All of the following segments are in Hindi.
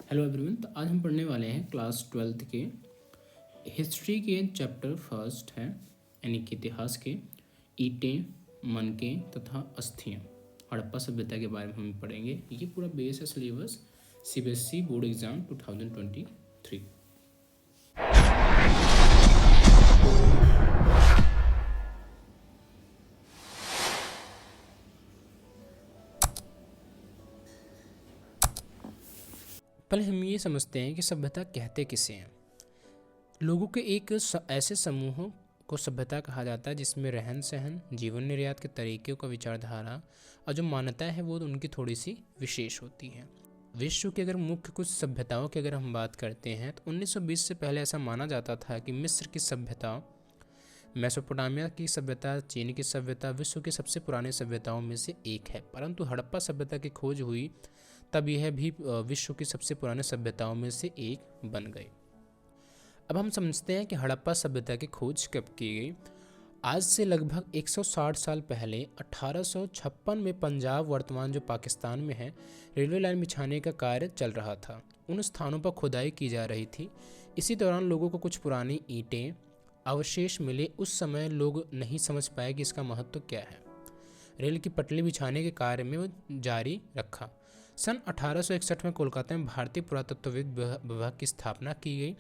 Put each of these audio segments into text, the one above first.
Hello everyone. तो आज हम पढ़ने वाले हैं क्लास 12th के हिस्ट्री के चैप्टर फर्स्ट है, यानी कि इतिहास के ईंटें, मनके तथा अस्थियाँ। हड़प्पा सभ्यता के बारे में हम पढ़ेंगे। ये पूरा बेस है सिलेबस सीबीएसई बोर्ड एग्जाम 2023। पहले हम ये समझते हैं कि सभ्यता कहते किसे हैं। लोगों के एक ऐसे समूहों को सभ्यता कहा जाता है जिसमें रहन सहन, जीवन निर्यात के तरीक़ों का विचारधारा और जो मान्यताएं हैं वो उनकी थोड़ी सी विशेष होती हैं। विश्व की अगर मुख्य कुछ सभ्यताओं की अगर हम बात करते हैं तो 1920 से पहले ऐसा माना जाता था कि मिस्र की सभ्यता, मेसोपोटामिया की सभ्यता, चीन की सभ्यता विश्व की सबसे पुरानी सभ्यताओं में से एक है। परंतु हड़प्पा सभ्यता की खोज हुई तब यह भी विश्व की सबसे पुरानी सभ्यताओं में से एक बन गई। अब हम समझते हैं कि हड़प्पा सभ्यता की खोज कब की गई। आज से लगभग 160 साल पहले 1856 में पंजाब, वर्तमान जो पाकिस्तान में है, रेलवे लाइन बिछाने का कार्य चल रहा था। उन स्थानों पर खुदाई की जा रही थी। इसी दौरान लोगों को कुछ पुरानी ईंटें अवशेष मिले। उस समय लोग नहीं समझ पाए कि इसका महत्व क्या है। रेल की पटरी बिछाने के कार्य में वो जारी रखा। सन 1861 में कोलकाता में भारतीय पुरातत्व विभाग की स्थापना की गई।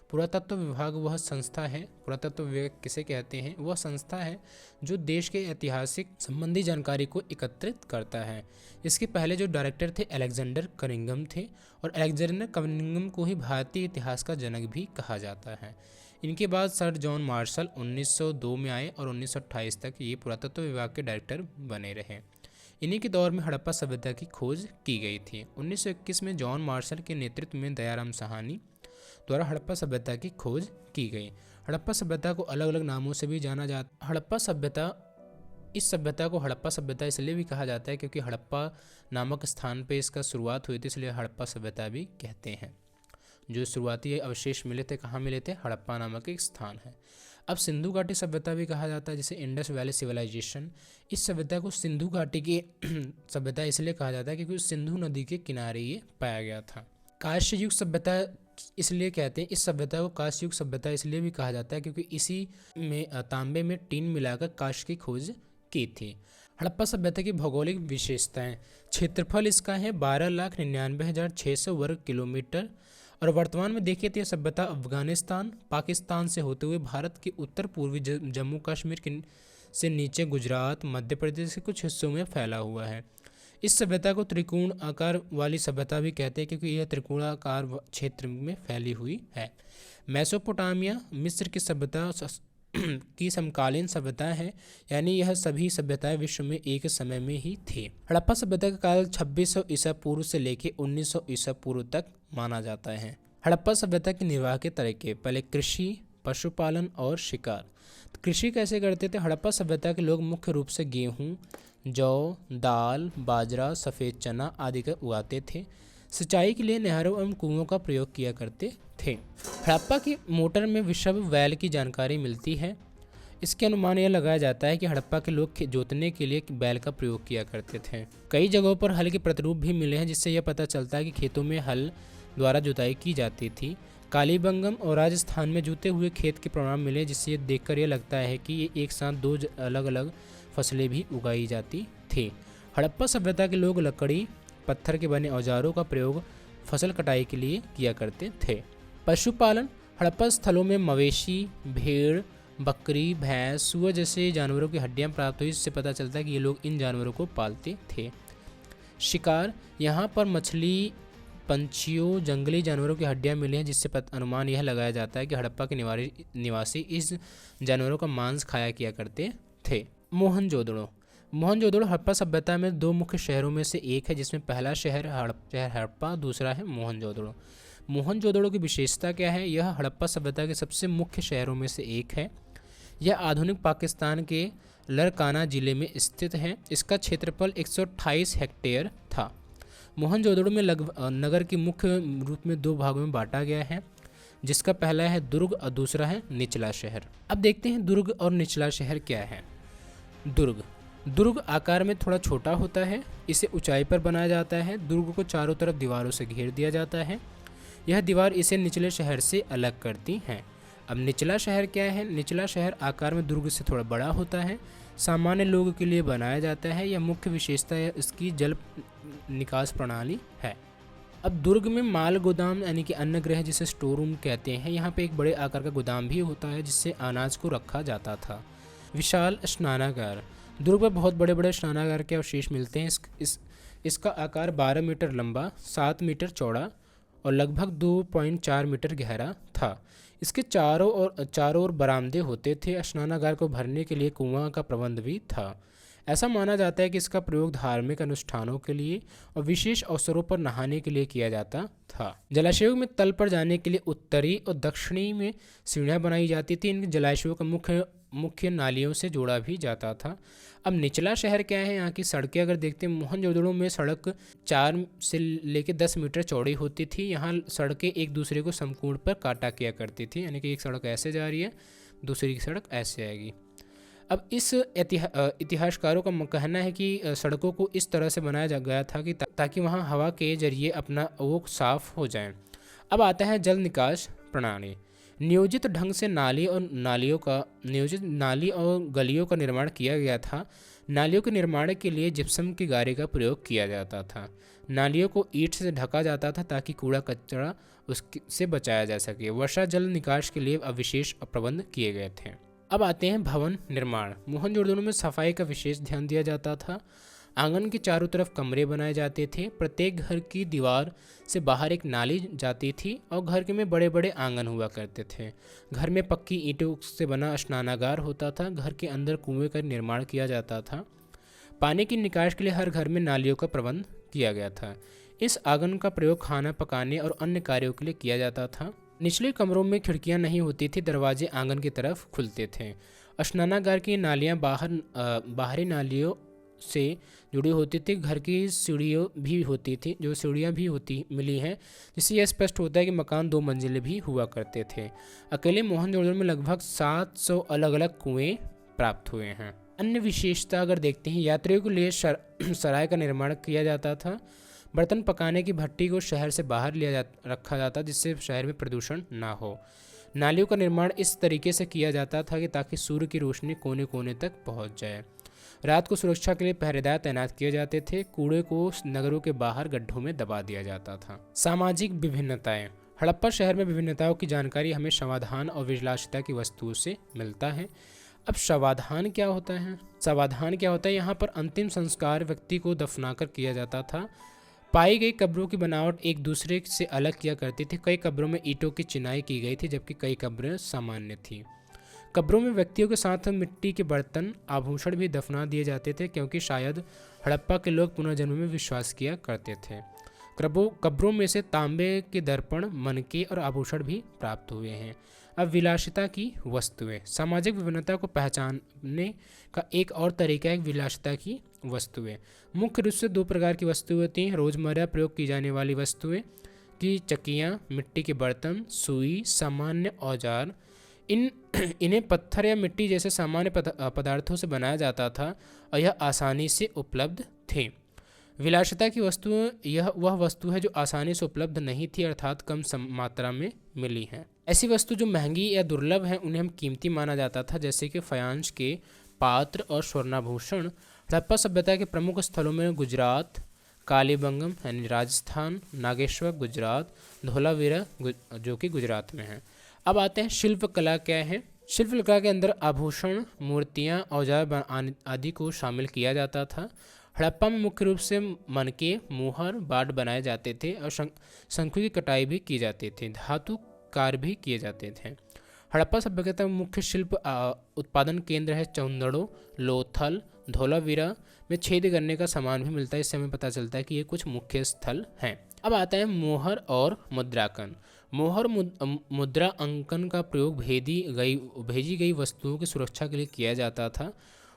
पुरातत्व विभाग वह संस्था है, पुरातत्व विभाग किसे कहते हैं, वह संस्था है जो देश के ऐतिहासिक संबंधी जानकारी को एकत्रित करता है। इसके पहले जो डायरेक्टर थे अलेक्जेंडर कनिंघम थे, और अलेक्जेंडर कनिंघम को ही भारतीय इतिहास का जनक भी कहा जाता है। इनके बाद सर जॉन मार्शल 1902 में आए और 1928 तक ये पुरातत्व विभाग के डायरेक्टर बने रहे। इन्हीं के दौर में हड़प्पा सभ्यता की खोज की गई थी। 1921 में जॉन मार्शल के नेतृत्व में दयाराम साहनी द्वारा हड़प्पा सभ्यता की खोज की गई। हड़प्पा सभ्यता को अलग अलग नामों से भी जाना जाता है। इस सभ्यता को हड़प्पा सभ्यता इसलिए भी कहा जाता है क्योंकि हड़प्पा नामक स्थान पे इसका शुरुआत हुई थी, इसलिए हड़प्पा सभ्यता भी कहते हैं। जो शुरुआती अवशेष मिले थे, कहाँ मिले थे? हड़प्पा नामक एक स्थान है। अब सिंधु घाटी सभ्यता भी कहा जाता है, जिसे इंडस वैली सिविलाइजेशन। इस सभ्यता को सिंधु घाटी की सभ्यता इसलिए कहा जाता है क्योंकि सिंधु नदी के किनारे ये पाया गया था। कांस्य युग सभ्यता इसलिए कहते हैं, इस सभ्यता को कांस्य युग सभ्यता इसलिए भी कहा जाता है क्योंकि इसी में तांबे में टीन मिलाकर कांस्य की खोज की थी। हड़प्पा सभ्यता की भौगोलिक विशेषताएं। क्षेत्रफल इसका है 12,99,600 वर्ग किलोमीटर, और वर्तमान में देखिए तो यह सभ्यता अफगानिस्तान, पाकिस्तान से होते हुए भारत के उत्तर पूर्वी जम्मू कश्मीर से नीचे गुजरात, मध्य प्रदेश के कुछ हिस्सों में फैला हुआ है। इस सभ्यता को त्रिकोण आकार वाली सभ्यता भी कहते हैं क्योंकि यह त्रिकोणाकार क्षेत्र में फैली हुई है। मेसोपोटामिया मिस्र की सभ्यता की समकालीन सभ्यता है, यानी यह सभी सभ्यताएं विश्व में एक समय में ही थी। हड़प्पा सभ्यता का काल 2600 ईसा पूर्व से लेकर 1900 ईसा पूर्व तक माना जाता है। हड़प्पा सभ्यता के निर्वाह के तरीके। पहले कृषि, पशुपालन और शिकार। तो कृषि कैसे करते थे? हड़प्पा सभ्यता के लोग मुख्य रूप से गेहूँ, जौ, दाल, बाजरा, सफ़ेद चना आदि का उगाते थे। सिंचाई के लिए नहरों एवं कुओं का प्रयोग किया करते थे। हड़प्पा की मोटर में विषव वैल की जानकारी मिलती है। इसके अनुमान यह लगाया जाता है कि हड़प्पा के लोग जोतने के लिए बैल का प्रयोग किया करते थे। कई जगहों पर हल के प्रतिरूप भी मिले हैं, जिससे यह पता चलता है कि खेतों में हल द्वारा जुताई की जाती थी। कालीबंगम और राजस्थान में जुते हुए खेत के प्रमाण मिले, जिससे ये देखकर यह लगता है कि ये एक साथ दो अलग अलग फसलें भी उगाई जाती थी। हड़प्पा सभ्यता के लोग लकड़ी, पत्थर के बने औजारों का प्रयोग फसल कटाई के लिए किया करते थे। पशुपालन। हड़प्पा स्थलों में मवेशी, भेड़, बकरी, भैंस, सूअर जैसे जानवरों की हड्डियां प्राप्त हुई, इससे पता चलता है कि ये लोग इन जानवरों को पालते थे। शिकार। यहाँ पर मछली, पंछियों, जंगली जानवरों की हड्डियां मिली हैं, जिससे अनुमान यह लगाया जाता है कि हड़प्पा के निवासी इस जानवरों का मांस खाया किया करते थे। मोहनजोदड़ो। मोहनजोदड़ो हड़प्पा सभ्यता में दो मुख्य शहरों में से एक है, जिसमें पहला शहर हड़प्पा, दूसरा है मोहनजोदड़ो। मोहनजोदड़ो की विशेषता क्या है? यह हड़प्पा सभ्यता के सबसे मुख्य शहरों में से एक है। यह आधुनिक पाकिस्तान के लरकाना जिले में स्थित है। इसका क्षेत्रफल 128 हेक्टेयर था। मोहनजोदड़ो में नगर के मुख्य रूप में दो भागों में बांटा गया है, जिसका पहला है दुर्ग और दूसरा है निचला शहर। अब देखते हैं दुर्ग और निचला शहर क्या है। दुर्ग आकार में थोड़ा छोटा होता है। इसे ऊंचाई पर बनाया जाता है। दुर्ग को चारों तरफ दीवारों से घेर दिया जाता है। यह दीवार इसे निचले शहर से अलग करती हैं। अब निचला शहर क्या है? निचला शहर आकार में दुर्ग से थोड़ा बड़ा होता है, सामान्य लोगों के लिए बनाया जाता है। यह मुख्य विशेषता इसकी जल निकास प्रणाली है। अब दुर्ग में माल गोदाम यानी कि अन्न गृह जिसे स्टोर रूम कहते हैं, यहाँ पे एक बड़े आकार का गोदाम भी होता है जिससे अनाज को रखा जाता था। विशाल स्नानागार। दुर्ग में बहुत बड़े बड़े स्नानागार के अवशेष मिलते हैं। इसका आकार 12 मीटर लंबा, 7 मीटर चौड़ा और लगभग 2.4 मीटर गहरा था। इसके चारों ओर बरामदे होते थे। स्नानागार को भरने के लिए कुआं का प्रबंध भी था। ऐसा माना जाता है कि इसका प्रयोग धार्मिक अनुष्ठानों के लिए और विशेष अवसरों पर नहाने के लिए किया जाता था। जलाशयों में तल पर जाने के लिए उत्तरी और दक्षिणी में सीढ़ियाँ बनाई जाती थी। इन जलाशयों का मुख्य नालियों से जोड़ा भी जाता था। अब निचला शहर क्या है? यहाँ की सड़कें अगर देखते हैं, मोहनजोदड़ो में सड़क 4 से लेकर 10 मीटर चौड़ी होती थी। यहाँ सड़कें एक दूसरे को समकोण पर काटा किया करती थी, यानी कि एक सड़क ऐसे जा रही है, दूसरी की सड़क ऐसे आएगी। अब इस इतिहासकारों का कहना है कि सड़कों को इस तरह से बनाया गया था कि ताकि वहाँ हवा के जरिए अपना वो साफ हो जाए। अब आता है जल निकास प्रणाली। नियोजित ढंग से नियोजित नाली और गलियों का निर्माण किया गया था। नालियों के निर्माण के लिए जिप्सम की गारे का प्रयोग किया जाता था। नालियों को ईंट से ढका जाता था ताकि कूड़ा कचरा उससे बचाया जा सके। वर्षा जल निकास के लिए विशेष प्रबंध किए गए थे। अब आते हैं भवन निर्माण। मोहनजोदड़ो में सफाई का विशेष ध्यान दिया जाता था। आंगन के चारों तरफ कमरे बनाए जाते थे। प्रत्येक घर की दीवार से बाहर एक नाली जाती थी और घर में बड़े बड़े आंगन हुआ करते थे। घर में पक्की ईंटों से बना स्नानागार होता था। घर के अंदर कुएं का निर्माण किया जाता था। पानी की निकास के लिए हर घर में नालियों का प्रबंध किया गया था। इस आंगन का प्रयोग खाना पकाने और अन्य कार्यों के लिए किया जाता था। निचले कमरों में खिड़कियां नहीं होती थी, दरवाजे आंगन की तरफ खुलते थे। स्नानागार की नालियां बाहरी नालियों से जुड़ी होती थी। घर की सीढ़ियाँ भी होती थी, जो सीढ़ियाँ भी मिली हैं, जिससे यह स्पष्ट होता है कि मकान 2 मंजिले भी हुआ करते थे। अकेले मोहनजोदड़ो में लगभग 700 अलग अलग कुएं प्राप्त हुए हैं। अन्य विशेषता अगर देखते हैं, यात्रियों के लिए सराय का निर्माण किया जाता था। बर्तन पकाने की भट्टी को शहर से बाहर रखा जाता, जिससे शहर में प्रदूषण ना हो। नालियों का निर्माण इस तरीके से किया जाता था कि ताकि सूर्य की रोशनी कोने कोने तक पहुंच जाए। रात को सुरक्षा के लिए पहरेदार तैनात किए जाते थे। कूड़े को नगरों के बाहर गड्ढों में दबा दिया जाता था। सामाजिक विभिन्नताएं। हड़प्पा शहर में विभिन्नताओं की जानकारी हमें समाधान और विलासिता की वस्तुओं से मिलता है। अब समाधान क्या होता है? समाधान क्या होता है? यहाँ पर अंतिम संस्कार व्यक्ति को दफनाकर किया जाता था। पाई गई कब्रों की बनावट एक दूसरे से अलग किया करती थी। कई कब्रों में ईंटों की चिनाई की गई थी, जबकि कई कब्रें सामान्य थी। कब्रों में व्यक्तियों के साथ मिट्टी के बर्तन, आभूषण भी दफना दिए जाते थे, क्योंकि शायद हड़प्पा के लोग पुनर्जन्म में विश्वास किया करते थे। कब्रों में से तांबे के दर्पण, मनके और आभूषण भी प्राप्त हुए हैं। अब विलासिता की वस्तुएं। सामाजिक विभिन्नता को पहचानने का एक और तरीका है विलासिता की वस्तुएं। मुख्य रूप से 2 प्रकार की वस्तुएं होती हैं। रोजमर्रा प्रयोग की जाने वाली वस्तुएं की चक्कियाँ, मिट्टी के बर्तन, सुई, सामान्य औजार। इन्हें पत्थर या मिट्टी जैसे सामान्य पदार्थों से बनाया जाता था और यह आसानी से उपलब्ध थे। विलासिता की वस्तुएं वह वस्तु है जो आसानी से उपलब्ध नहीं थी, अर्थात कम मात्रा में मिली हैं। ऐसी वस्तु जो महंगी या दुर्लभ हैं उन्हें हम कीमती माना जाता था, जैसे कि फायांस के पात्र और स्वर्णाभूषण। हड़प्पा सभ्यता के प्रमुख स्थलों में गुजरात, कालीबंगम यानी राजस्थान, नागेश्वर गुजरात, धोलावीरा जो कि गुजरात में है। अब आते हैं शिल्पकला क्या है। शिल्पकला के अंदर आभूषण, मूर्तियाँ, औजार आदि को शामिल किया जाता था। हड़प्पा में मुख्य रूप से मनके, मुहर, बाट बनाए जाते थे और शंखों की कटाई भी की जाती थी। धातु कार्य भी किए जाते थे। हड़प्पा सभ्यता में मुख्य शिल्प उत्पादन केंद्र है चौंदड़ो, लोथल, धोलावीरा में छेद करने का सामान भी मिलता है। इससे हमें पता चलता है कि ये कुछ मुख्य स्थल हैं। अब आता है मोहर और मुद्रांकन। मोहर मुद्रा अंकन का प्रयोग भेजी गई वस्तुओं की सुरक्षा के लिए किया जाता था।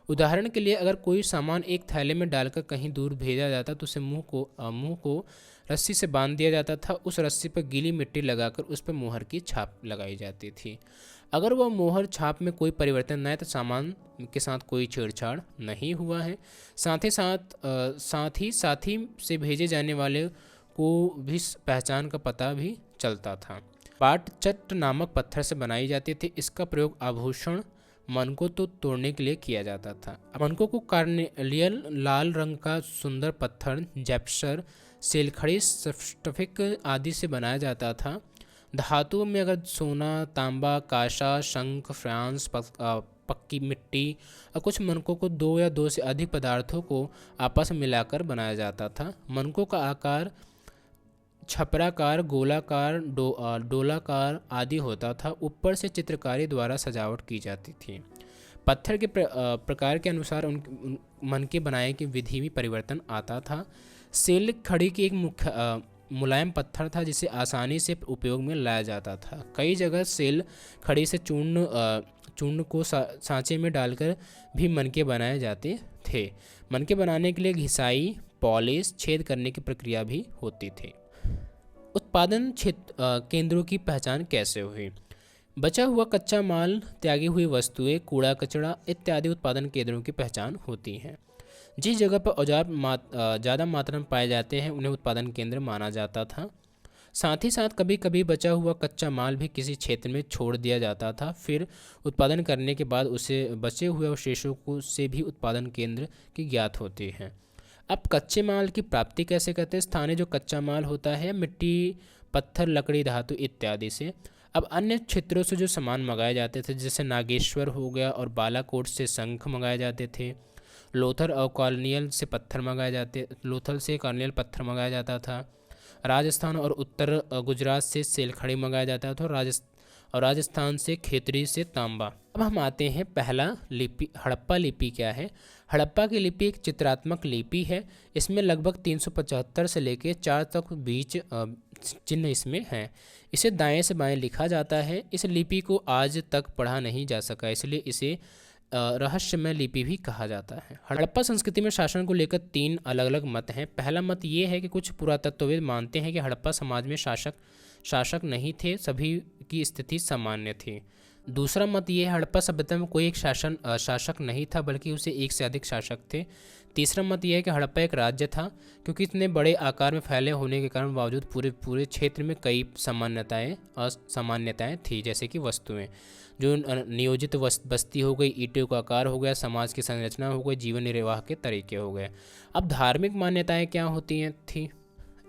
उदाहरण के लिए अगर कोई सामान एक थैले में डालकर कहीं दूर भेजा जाता तो उसे मुंह को रस्सी से बांध दिया जाता था। उस रस्सी पर गीली मिट्टी लगाकर उस पर मोहर की छाप लगाई जाती थी। अगर वह मोहर छाप में कोई परिवर्तन न आए तो सामान के साथ कोई छेड़छाड़ नहीं हुआ है। साथ ही से भेजे जाने वाले को भी पहचान का पता भी चलता था। पाटचट्ट नामक पत्थर से बनाई जाती थी। इसका प्रयोग आभूषण मनकों तो तोड़ने के लिए किया जाता था। मनकों को कार्नेलियन लाल रंग का सुंदर पत्थर, जैप्सर, सेलखड़ी, स्फटिक आदि से बनाया जाता था। धातुओं में अगर सोना, तांबा, कांसा, शंख, फ्रांस, पक्की मिट्टी और कुछ मनकों को 2 या 2 से अधिक पदार्थों को आपस में मिलाकर बनाया जाता था। मनकों का आकार छपराकार, गोलाकार, डोलाकार आदि होता था। ऊपर से चित्रकारी द्वारा सजावट की जाती थी। पत्थर के प्रकार के अनुसार उन मनके बनाने की विधि में परिवर्तन आता था। सेल खड़ी की एक मुख्य मुलायम पत्थर था जिसे आसानी से उपयोग में लाया जाता था। कई जगह सेल खड़ी से चूर्ण को सांचे में डालकर भी मनके बनाए जाते थे। मनके बनाने के लिए घिसाई, पॉलिश, छेद करने की प्रक्रिया भी होती थी। उत्पादन केंद्रों की पहचान कैसे हुई? बचा हुआ कच्चा माल, त्यागी हुई वस्तुएं, कूड़ा कचरा इत्यादि उत्पादन केंद्रों की पहचान होती हैं। जिस जगह पर औजार ज़्यादा मात्रा में पाए जाते हैं उन्हें उत्पादन केंद्र माना जाता था। साथ ही साथ कभी कभी बचा हुआ कच्चा माल भी किसी क्षेत्र में छोड़ दिया जाता था। फिर उत्पादन करने के बाद उसे बचे हुए अवशेषों को से भी उत्पादन केंद्र की ज्ञात होती है। अब कच्चे माल की प्राप्ति कैसे करते हैं? स्थानीय जो कच्चा माल होता है मिट्टी, पत्थर, लकड़ी, धातु इत्यादि से। अब अन्य क्षेत्रों से जो सामान मंगाए जाते थे जैसे नागेश्वर हो गया और बालाकोट से शंख मंगाए जाते थे। लोथल से कॉर्नियल पत्थर मंगाया जाता था। राजस्थान और उत्तर गुजरात से सेलखड़ी मंगाया जाता था और राजस्थान से खेतरी से तांबा। अब हम आते हैं पहला लिपि। हड़प्पा लिपि क्या है? हड़प्पा की लिपि एक चित्रात्मक लिपि है। इसमें लगभग 375 से लेकर 4 तक बीच चिन्ह इसमें हैं। इसे दाएं से बाएं लिखा जाता है। इस लिपि को आज तक पढ़ा नहीं जा सका, इसलिए इसे रहस्यमय लिपि भी कहा जाता है। हड़प्पा संस्कृति में शासन को लेकर 3 अलग अलग मत हैं। पहला मत ये है कि कुछ पुरातत्वविद मानते हैं कि हड़प्पा समाज में शासक नहीं थे, सभी की स्थिति सामान्य थी। दूसरा मत ये है हड़प्पा सभ्यता में कोई एक शासक नहीं था बल्कि उसे एक से अधिक शासक थे। तीसरा मत यह है कि हड़प्पा एक राज्य था क्योंकि इतने बड़े आकार में फैले होने के कारण बावजूद पूरे क्षेत्र में कई असामान्यताएं थी, जैसे कि वस्तुएं जो नियोजित बस्ती हो गई, ईंटों का आकार हो गया, समाज की संरचना हो गई, जीवन निर्वाह के तरीके हो गए। अब धार्मिक मान्यताएं क्या होती थी?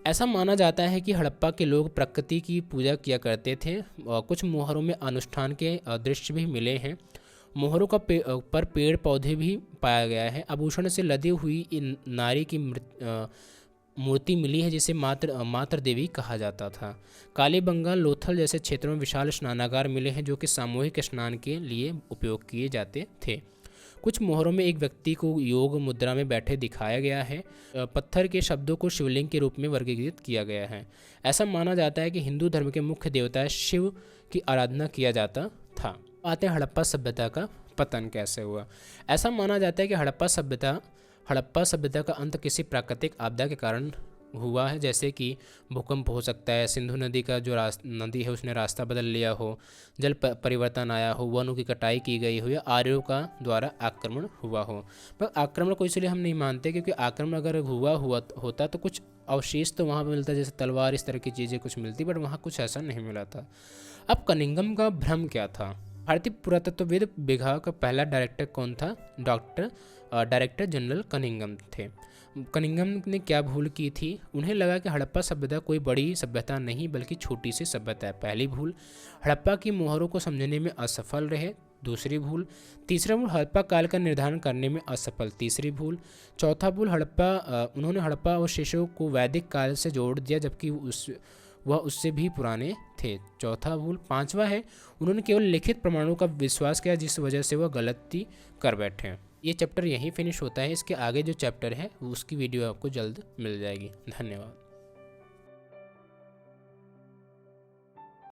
ऐसा माना जाता है कि हड़प्पा के लोग प्रकृति की पूजा किया करते थे। कुछ मोहरों में अनुष्ठान के दृश्य भी मिले हैं। मोहरों का पर पेड़ पौधे भी पाया गया है। आभूषण से लदी हुई नारी की मूर्ति मिली है जिसे मातृ देवी कहा जाता था। कालीबंगा, लोथल जैसे क्षेत्रों में विशाल स्नानागार मिले हैं जो कि सामूहिक स्नान के लिए उपयोग किए जाते थे। कुछ मोहरों में एक व्यक्ति को योग मुद्रा में बैठे दिखाया गया है। पत्थर के शब्दों को शिवलिंग के रूप में वर्गीकृत किया गया है। ऐसा माना जाता है कि हिंदू धर्म के मुख्य देवता शिव की आराधना किया जाता था। आते हैं हड़प्पा सभ्यता का पतन कैसे हुआ। ऐसा माना जाता है कि हड़प्पा सभ्यता का अंत किसी प्राकृतिक आपदा के कारण हुआ है, जैसे कि भूकंप हो सकता है, सिंधु नदी का जो नदी है उसने रास्ता बदल लिया हो, जल परिवर्तन आया हो, वनों की कटाई की गई हो या आर्यों का द्वारा आक्रमण हुआ हो। पर आक्रमण को इसलिए हम नहीं मानते क्योंकि आक्रमण अगर होता तो कुछ अवशेष तो वहाँ पर मिलता, जैसे तलवार इस तरह की चीज़ें कुछ मिलती, बट वहाँ कुछ ऐसा नहीं मिला था। अब कनिंघम का भ्रम क्या था? भारतीय पुरातत्वविद बिघा का पहला डायरेक्टर कौन था? डायरेक्टर जनरल कनिंघम थे। कनिंघम ने क्या भूल की थी? उन्हें लगा कि हड़प्पा सभ्यता कोई बड़ी सभ्यता नहीं बल्कि छोटी सी सभ्यता है। पहली भूल, हड़प्पा की मोहरों को समझने में असफल रहे। दूसरी भूल। तीसरा भूल, हड़प्पा काल का निर्धारण करने में असफल। तीसरी भूल। चौथा भूल, उन्होंने हड़प्पा अवशेषों को वैदिक काल से जोड़ दिया जबकि वह उससे भी पुराने थे। चौथा भूल। पांचवा है, उन्होंने केवल लिखित प्रमाणों का विश्वास किया जिस वजह से वह गलती कर बैठे। ये चैप्टर यहीं फिनिश होता है। इसके आगे जो चैप्टर है उसकी वीडियो आपको जल्द मिल जाएगी। धन्यवाद।